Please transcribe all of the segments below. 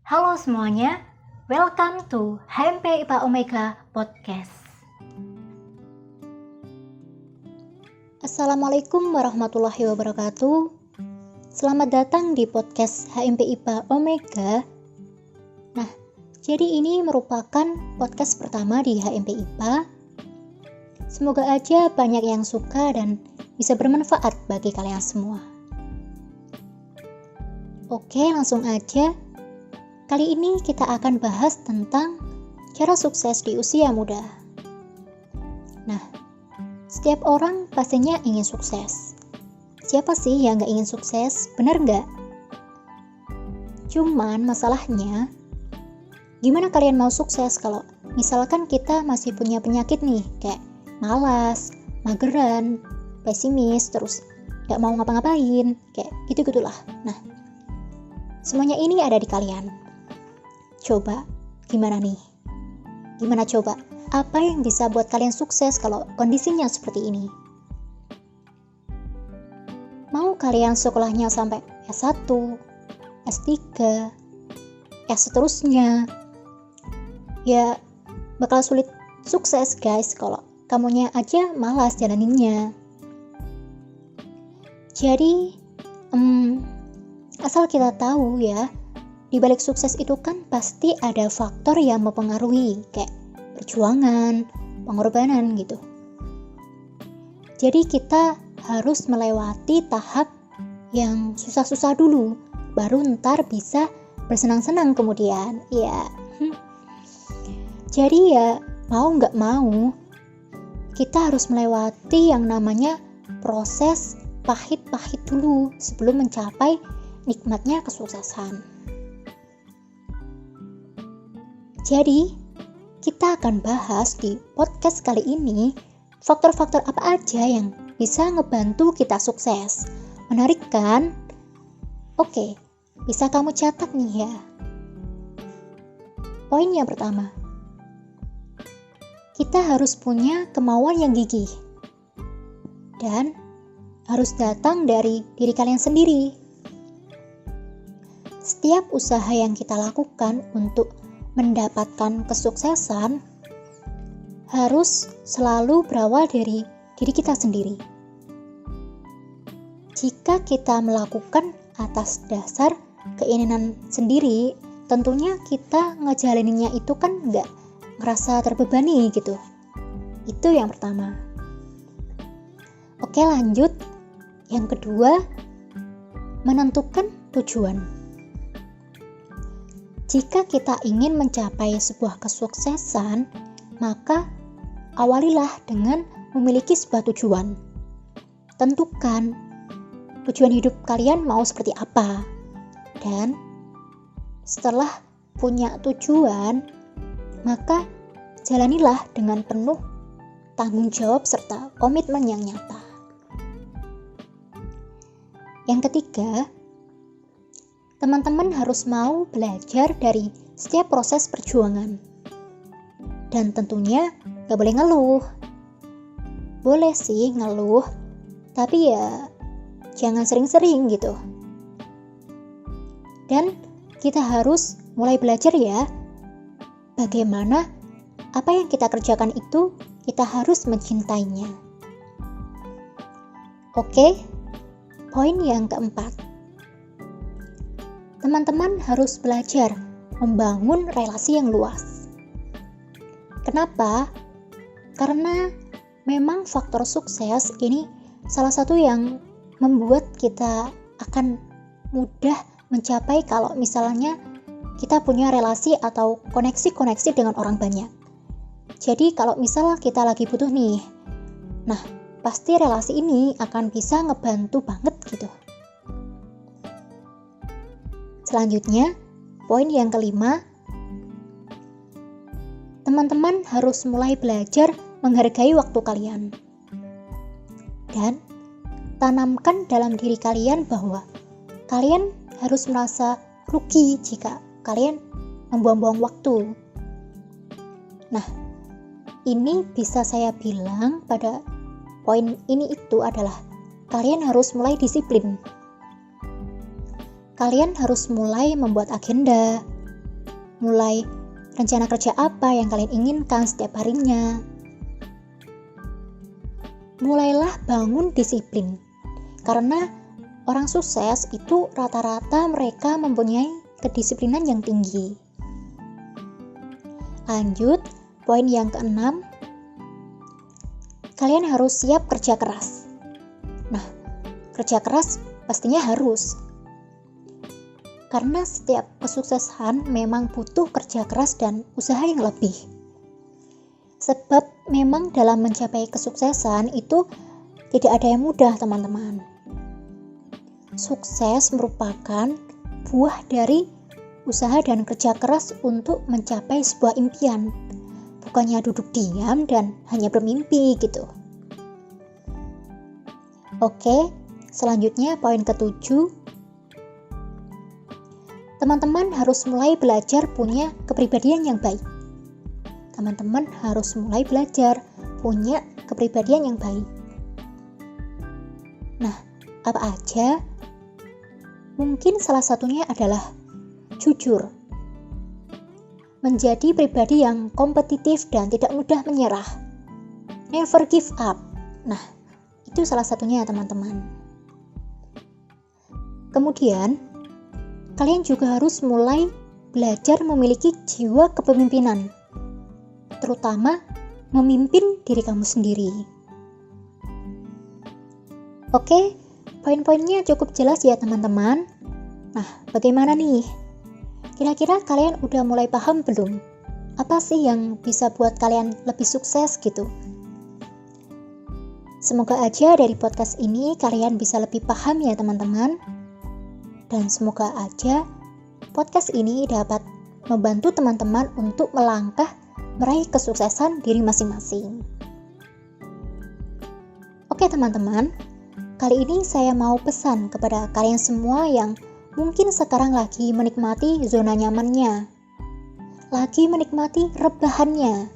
Halo semuanya, welcome to HMP IPA Omega Podcast. Assalamualaikum warahmatullahi wabarakatuh. Selamat datang di podcast HMP IPA Omega. Nah, jadi ini merupakan podcast pertama di HMP IPA. Semoga aja banyak yang suka dan bisa bermanfaat bagi kalian semua. Oke, langsung aja. Kali ini kita akan bahas tentang cara sukses di usia muda. Nah, setiap orang pastinya ingin sukses. Siapa sih yang gak ingin sukses? Bener gak? Cuman masalahnya, gimana kalian mau sukses kalau misalkan kita masih punya penyakit nih, kayak malas, mageran, pesimis, terus gak mau ngapa-ngapain, kayak gitu-gitulah. Nah, semuanya ini ada di kalian. Coba, gimana nih? Gimana coba? Apa yang bisa buat kalian sukses kalau kondisinya seperti ini? Mau kalian sekolahnya sampai S1, S3, seterusnya? Ya, bakal sulit sukses guys kalau kamunya aja malas jalaninnya. Jadi, asal kita tahu ya, di balik sukses itu kan pasti ada faktor yang mempengaruhi, kayak perjuangan, pengorbanan gitu. Jadi kita harus melewati tahap yang susah-susah dulu, baru ntar bisa bersenang-senang kemudian. Ya, jadi ya mau nggak mau, kita harus melewati yang namanya proses pahit-pahit dulu sebelum mencapai nikmatnya kesuksesan. Jadi, kita akan bahas di podcast kali ini faktor-faktor apa aja yang bisa ngebantu kita sukses. Menarik kan? Oke, bisa kamu catat nih ya. Poin yang pertama, kita harus punya kemauan yang gigih dan harus datang dari diri kalian sendiri. Setiap usaha yang kita lakukan untuk mendapatkan kesuksesan harus selalu berawal dari diri kita sendiri. Jika kita melakukan atas dasar keinginan sendiri, tentunya kita ngejalaninnya itu kan nggak ngerasa terbebani gitu. Itu yang pertama. Oke, lanjut. Yang kedua, menentukan tujuan. Jika kita ingin mencapai sebuah kesuksesan, maka awalilah dengan memiliki sebuah tujuan. Tentukan tujuan hidup kalian mau seperti apa. Dan setelah punya tujuan, maka jalanilah dengan penuh tanggung jawab serta komitmen yang nyata. Yang ketiga, teman-teman harus mau belajar dari setiap proses perjuangan. Dan tentunya gak boleh ngeluh. Boleh sih ngeluh, tapi ya jangan sering-sering gitu. Dan kita harus mulai belajar ya, bagaimana apa yang kita kerjakan itu kita harus mencintainya. Oke, poin yang keempat. Teman-teman harus belajar membangun relasi yang luas. Kenapa? Karena memang faktor sukses ini salah satu yang membuat kita akan mudah mencapai kalau misalnya kita punya relasi atau koneksi-koneksi dengan orang banyak. Jadi kalau misalnya kita lagi butuh nih, nah pasti relasi ini akan bisa ngebantu banget gitu. Selanjutnya, poin yang kelima, teman-teman harus mulai belajar menghargai waktu kalian. Dan tanamkan dalam diri kalian bahwa kalian harus merasa rugi jika kalian membuang-buang waktu. Nah, ini bisa saya bilang pada poin ini itu adalah kalian harus mulai disiplin. Kalian harus mulai membuat agenda, mulai rencana kerja apa yang kalian inginkan setiap harinya. Mulailah bangun disiplin, karena orang sukses itu rata-rata mereka mempunyai kedisiplinan yang tinggi. Lanjut, poin yang keenam, kalian harus siap kerja keras. Nah, kerja keras pastinya harus. Karena setiap kesuksesan memang butuh kerja keras dan usaha yang lebih. Sebab memang dalam mencapai kesuksesan itu tidak ada yang mudah, teman-teman. Sukses merupakan buah dari usaha dan kerja keras untuk mencapai sebuah impian. Bukannya duduk diam dan hanya bermimpi gitu. Oke, selanjutnya poin ke-7. Teman-teman harus mulai belajar punya kepribadian yang baik. Teman-teman harus mulai belajar punya kepribadian yang baik. Nah, apa aja? Mungkin salah satunya adalah jujur. Menjadi pribadi yang kompetitif dan tidak mudah menyerah. Never give up. Nah, itu salah satunya teman-teman. Kemudian, kalian juga harus mulai belajar memiliki jiwa kepemimpinan, terutama memimpin diri kamu sendiri. Oke, poin-poinnya cukup jelas ya teman-teman. Nah, bagaimana nih? Kira-kira kalian udah mulai paham belum? Apa sih yang bisa buat kalian lebih sukses gitu? Semoga aja dari podcast ini kalian bisa lebih paham ya teman-teman. Dan semoga aja podcast ini dapat membantu teman-teman untuk melangkah meraih kesuksesan diri masing-masing. Oke teman-teman, kali ini saya mau pesan kepada kalian semua yang mungkin sekarang lagi menikmati zona nyamannya, lagi menikmati rebahannya.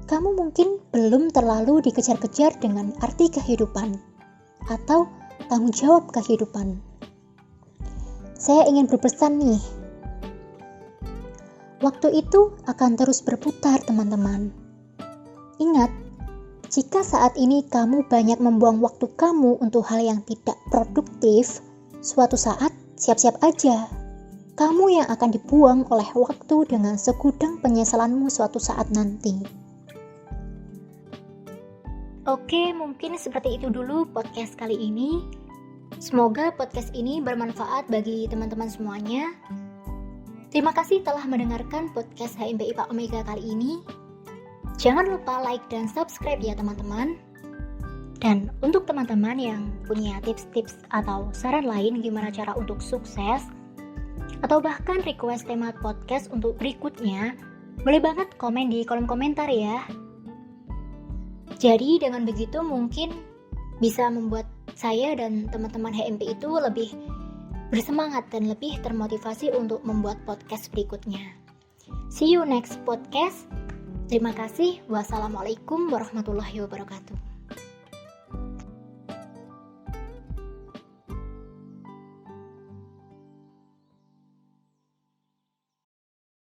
Kamu mungkin belum terlalu dikejar-kejar dengan arti kehidupan atau tanggung jawab kehidupan. Saya ingin berpesan nih, waktu itu akan terus berputar teman-teman. Ingat, jika saat ini kamu banyak membuang waktu kamu untuk hal yang tidak produktif, suatu saat siap-siap aja. Kamu yang akan dibuang oleh waktu dengan segudang penyesalanmu suatu saat nanti. Oke, mungkin seperti itu dulu podcast kali ini. Semoga podcast ini bermanfaat bagi teman-teman semuanya. Terima kasih telah mendengarkan podcast HMP IPA Omega kali ini. Jangan lupa like dan subscribe ya teman-teman. Dan untuk teman-teman yang punya tips-tips atau saran lain gimana cara untuk sukses, atau bahkan request tema podcast untuk berikutnya, boleh banget komen di kolom komentar ya. Jadi dengan begitu mungkin bisa membuat saya dan teman-teman HMP itu lebih bersemangat dan lebih termotivasi untuk membuat podcast berikutnya. See you next podcast. Terima kasih. Wassalamualaikum warahmatullahi wabarakatuh.